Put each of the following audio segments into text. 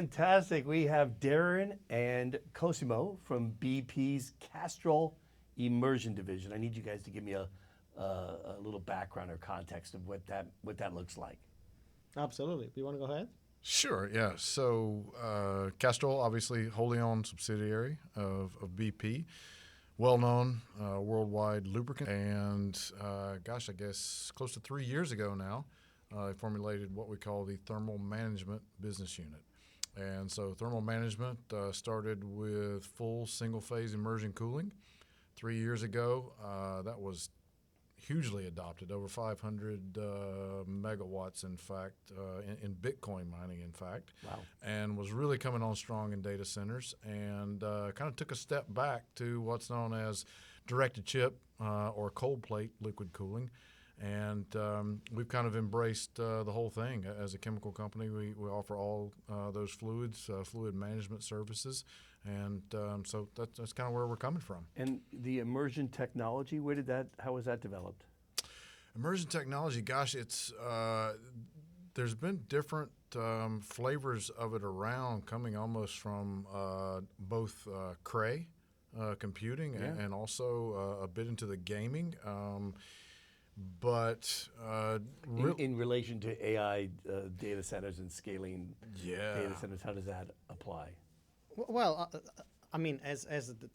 Fantastic. We have Darren and Cosimo from BP's Castrol Immersion division. I need you guys to give me a little background or context of what that looks like. Absolutely. You want to go ahead? Sure, yeah. So Castrol, obviously wholly owned subsidiary of BP, well-known worldwide lubricant. And gosh, I guess close to 3 years ago now, I formulated what we call the thermal management business unit. And so thermal management started with full single-phase immersion cooling. 3 years ago, that was hugely adopted, over 500 megawatts, in fact, in Bitcoin mining, in fact. Wow. And was really coming on strong in data centers, and kind of took a step back to what's known as direct-to-chip or cold plate liquid cooling. And we've kind of embraced the whole thing. As a chemical company, we offer all those fluids, fluid management services. And so that's kind of where we're coming from. And the immersion technology, how was that developed? Immersion technology, gosh, there's been different flavors of it around, coming almost from both Cray computing and also a bit into the gaming. But in relation to AI data centers and scaling data centers, how does that apply? Well, I mean, as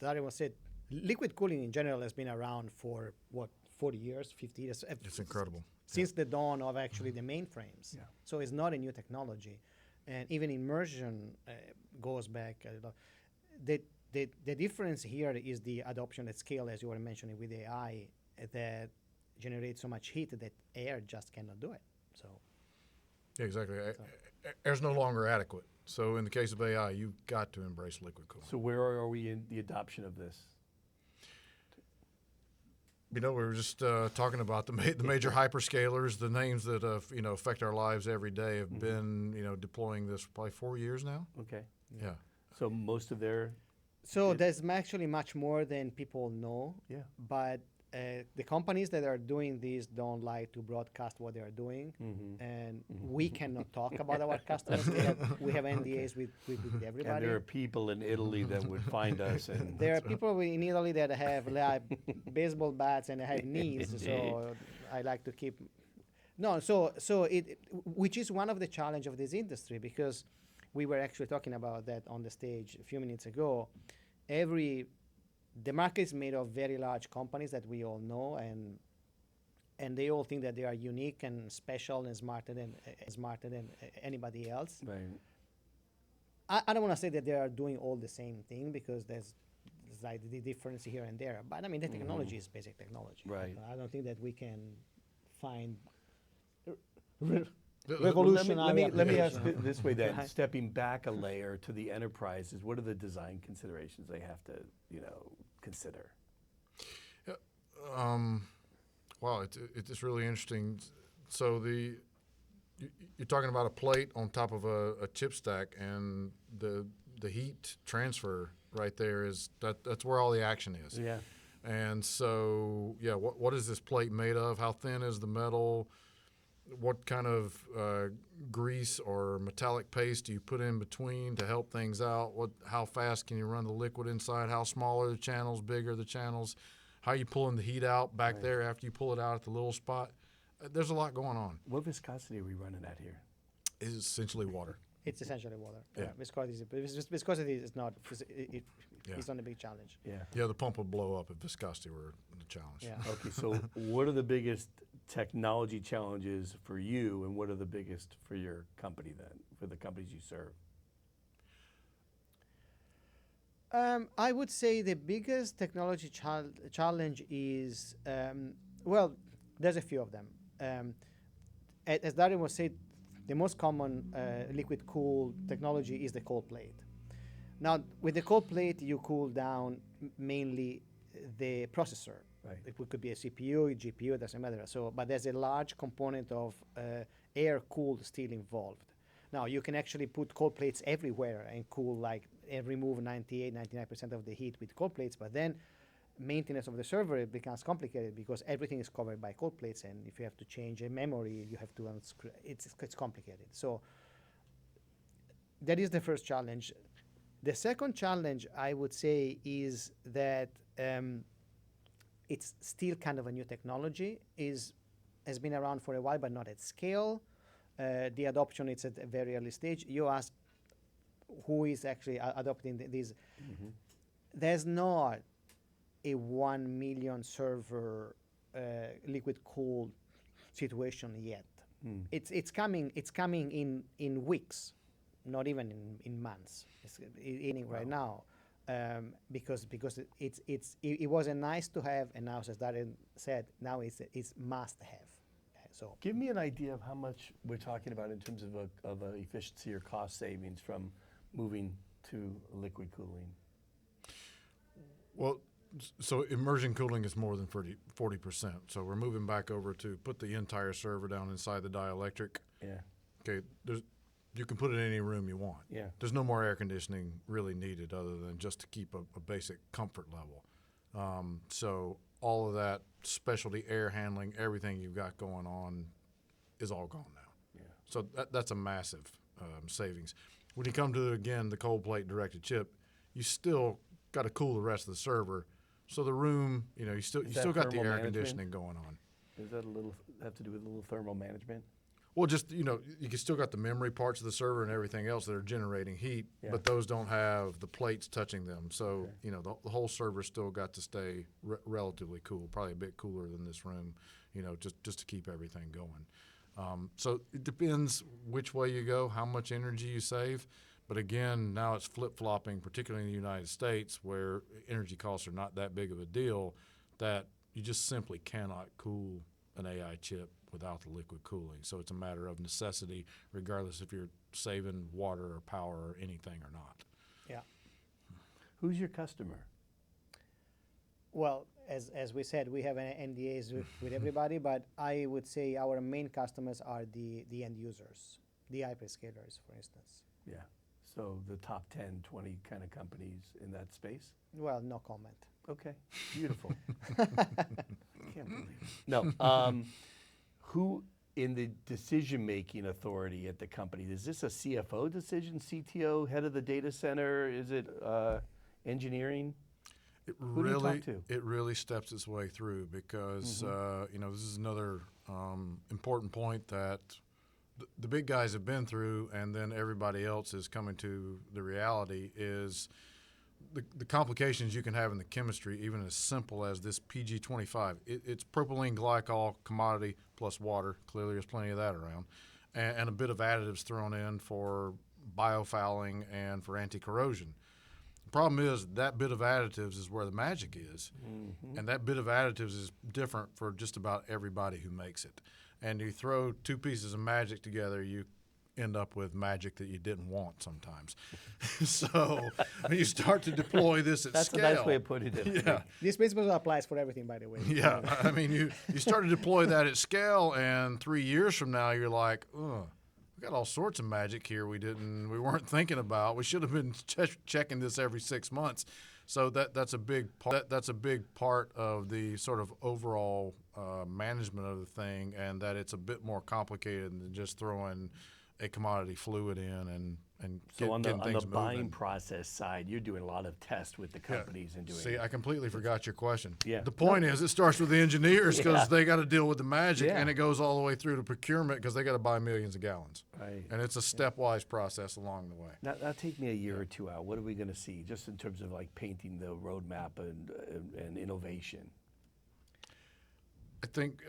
Darren was said, liquid cooling in general has been around for, 40 years, 50 years? It's incredible. Since the dawn of actually the mainframes. Yeah. So it's not a new technology. And even immersion goes back. The difference here is the adoption at scale, as you were mentioning, with AI, that generates so much heat that air just cannot do it. So. Yeah, exactly. Air's no longer adequate. So in the case of AI, you've got to embrace liquid cooling. So where are we in the adoption of this? We were just talking about the major hyperscalers, the names that affect our lives every day have been deploying this for probably 4 years now. Okay. Yeah. So most of their. So there's actually much more than people know. Yeah. But the companies that are doing this don't like to broadcast what they are doing, and we cannot talk about our customers. We have NDAs with everybody. And there are people in Italy that would find us. And there are people in Italy that have baseball bats and have knees, so I like to keep. No, so which is one of the challenge of this industry, because we were actually talking about that on the stage a few minutes ago. The market is made of very large companies that we all know, and they all think that they are unique and special and smarter than anybody else. right. I don't want to say that they are doing all the same thing, because there's like the difference here and there. But I mean, the technology is basic technology. Right. I don't think that we can find Let revolutionary. me ask it this way then. Stepping back a layer to the enterprises, what are the design considerations they have to, consider? Wow, it's really interesting. So you're talking about a plate on top of a chip stack, and the heat transfer right there that's where all the action is. Yeah. And so what is this plate made of? How thin is the metal? What kind of grease or metallic paste do you put in between to help things out? How fast can you run the liquid inside? How small are the channels, big are the channels? How are you pulling the heat out back there after you pull it out at the little spot? There's a lot going on. What viscosity are we running at here? It's essentially water. It's essentially water. Yeah. Viscosity is not. It's not a big challenge. Yeah. Yeah, the pump would blow up if viscosity were the challenge. Yeah. Okay, so what are the biggest technology challenges for you, and what are the biggest for your company then, for the companies you serve? I would say the biggest technology challenge is, there's a few of them. As Darren was saying, the most common liquid cool technology is the cold plate. Now, with the cold plate, you cool down mainly the processor. Right. It could be a CPU, a GPU, it doesn't matter. But there's a large component of air-cooled steel involved. Now, you can actually put cold plates everywhere and cool and remove 99% of the heat with cold plates, but then maintenance of the server becomes complicated because everything is covered by cold plates, and if you have to change a memory, you have to unscrew. It's complicated. So that is the first challenge. The second challenge, I would say, is that it's still kind of a new technology. Has been around for a while, but not at scale. The adoption is at a very early stage. You ask who is actually adopting these. There's not a 1 million server liquid cooled situation yet. It's coming in weeks, not even in months. It's in right now, because it was a nice to have, and now, as Darren said, now it's must have. So Give me an idea of how much we're talking about in terms of a efficiency or cost savings from moving to liquid cooling. Well, so immersion cooling is more than 40%. So we're moving back over to put the entire server down inside the dielectric. Yeah. Okay, you can put it in any room you want. Yeah. There's no more air conditioning really needed other than just to keep a basic comfort level. So all of that specialty air handling, everything you've got going on is all gone now. Yeah. So that's a massive savings. When you come to, again, the cold plate directed chip, you still got to cool the rest of the server. So the room, you still got the thermal air management? conditioning going on. Does that have to do with a little thermal management? Well, just, you can still got the memory parts of the server and everything else that are generating heat, Yeah. but those don't have the plates touching them. So, Okay. the whole server still got to stay relatively cool, probably a bit cooler than this room, just to keep everything going. So it depends which way you go, how much energy you save. But again, now it's flip-flopping, particularly in the United States, where energy costs are not that big of a deal, that you just simply cannot cool an AI chip without the liquid cooling. So it's a matter of necessity, regardless if you're saving water or power or anything or not. yeah. Who's your customer? Well, as we said, we have an NDAs with everybody, but I would say our main customers are the end users, the hyperscalers, for instance. Yeah. So the top 10, 20 kind of companies in that space? Well, no comment. Okay. Beautiful. Can't believe it. No. Who in the decision-making authority at the company? Is this a CFO decision, CTO, head of the data center? Is it engineering? Who do you talk to? It really steps its way through because this is another important point that the big guys have been through, and then everybody else is coming to the reality is the complications you can have in the chemistry, even as simple as this PG25. It's propylene glycol commodity plus water. Clearly, there's plenty of that around, and a bit of additives thrown in for biofouling and for anti-corrosion. The problem is that bit of additives is where the magic is, and that bit of additives is different for just about everybody who makes it. And you throw two pieces of magic together, you end up with magic that you didn't want sometimes. So when you start to deploy this at That's scale. a nice way of putting it. Yeah. This principle applies for everything, by the way. Yeah. I mean, you start to deploy that at scale, and 3 years from now, you're like, oh, we got all sorts of magic here we weren't thinking about. We should have been checking this every 6 months. So that's a big part. That's a big part of the sort of overall management of the thing, and that it's a bit more complicated than just throwing a commodity fluid in and So on getting the things buying moving. process side, you're doing a lot of tests with the companies and doing. See, I completely forgot your question. Yeah. The point is, it starts with the engineers because Yeah. they got to deal with the magic, Yeah. and it goes all the way through to procurement because they got to buy millions of gallons. Right. And it's a stepwise process along the way. Now take me a year or two out. What are we going to see, just in terms of like painting the roadmap and innovation? I think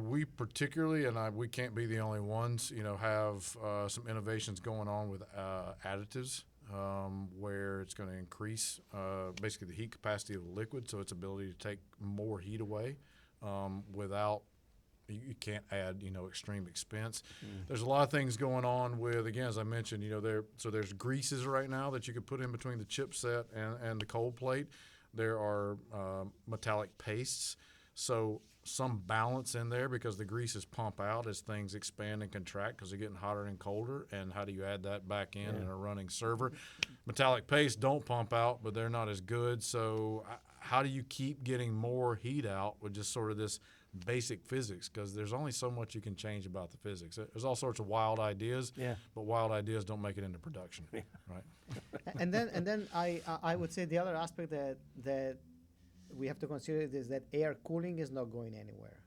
we particularly, and we can't be the only ones, have some innovations going on with additives where it's going to increase basically the heat capacity of the liquid, so its ability to take more heat away without, you can't add, extreme expense. There's a lot of things going on with, again, as I mentioned, there's greases right now that you could put in between the chipset and the cold plate. There are metallic pastes. So some balance in there because the greases pump out as things expand and contract because they're getting hotter and colder. And how do you add that back in a running server? Metallic pastes don't pump out, but they're not as good. So how do you keep getting more heat out with just sort of this basic physics, because there's only so much you can change about the physics. There's all sorts of wild ideas, Yeah. but wild ideas don't make it into production, right? And then I would say the other aspect that we have to consider is that air cooling is not going anywhere.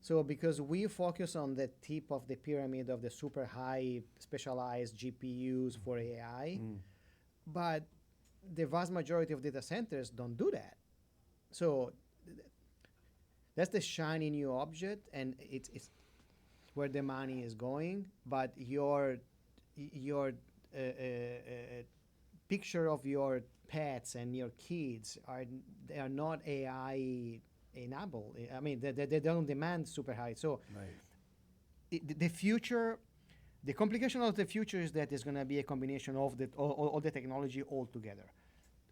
So because we focus on the tip of the pyramid of the super high specialized GPUs for AI, but the vast majority of data centers don't do that. So that's the shiny new object, and it's where the money is going. But your picture of your pets and your kids they are not AI enabled. I mean, they don't demand super high. So the future, the complication of the future is that there's going to be a combination of all the technology all together.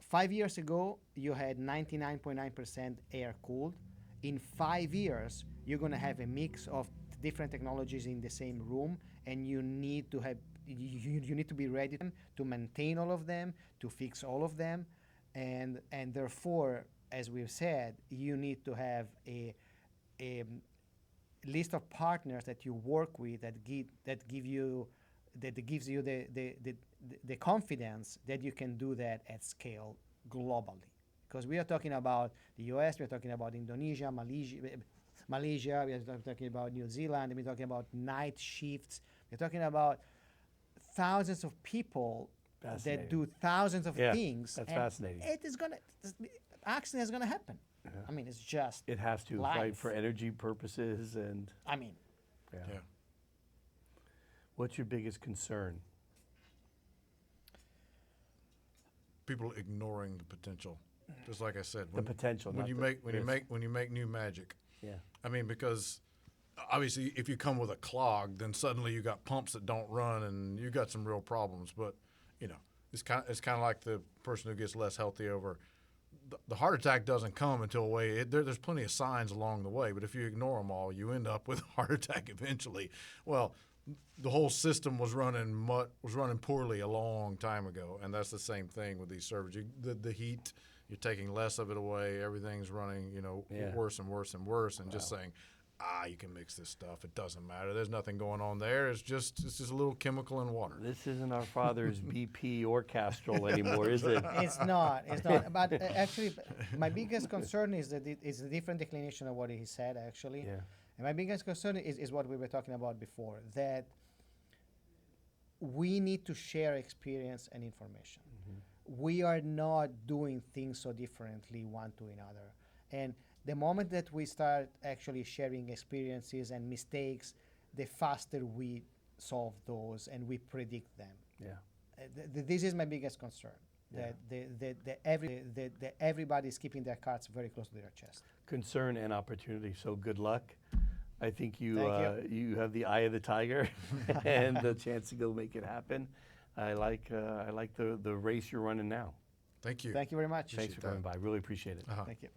5 years ago, you had 99.9% air cooled. In 5 years, you're going to have a mix of different technologies in the same room, and you need to have you need to be ready to maintain all of them, to fix all of them, and therefore, as we've said, you need to have a list of partners that you work with that gives you the confidence that you can do that at scale globally. Because we are talking about the US, we are talking about Indonesia, Malaysia, we are talking about New Zealand, we're talking about night shifts, we're talking about thousands of people that do thousands of things. That's fascinating. Accident is gonna happen. I mean, it's just It has to, life. right, for energy purposes and. I mean, Yeah. What's your biggest concern? People ignoring the potential. Just like I said, The potential, when not you the make when you risk. make when you make new magic. Yeah. I mean, because obviously, if you come with a clog, then suddenly you got pumps that don't run, and you got some real problems. But you know, it's kind of like the person who gets less healthy over. The heart attack doesn't come until there's plenty of signs along the way. But if you ignore them all, you end up with a heart attack eventually. Well, the whole system was running poorly a long time ago, and that's the same thing with these servers. The heat. You're taking less of it away. Everything's running, worse and worse and worse, and just saying, you can mix this stuff. It doesn't matter. There's nothing going on there. It's just a little chemical in water. This isn't our father's BP or Castrol anymore, is it? it's not. It's not. But actually, my biggest concern is that it's a different declination of what he said, actually. Yeah. And my biggest concern is what we were talking about before, that we need to share experience and information. We are not doing things so differently one to another. And the moment that we start actually sharing experiences and mistakes, the faster we solve those and we predict them. Yeah. This is my biggest concern, that everybody is keeping their cards very close to their chest. Concern and opportunity. So good luck. I think you Thank you have the eye of the tiger and the chance to go make it happen. I like the race you're running now. Thank you. Thank you very much. Thanks for coming by. Really appreciate it. Uh-huh. Thank you.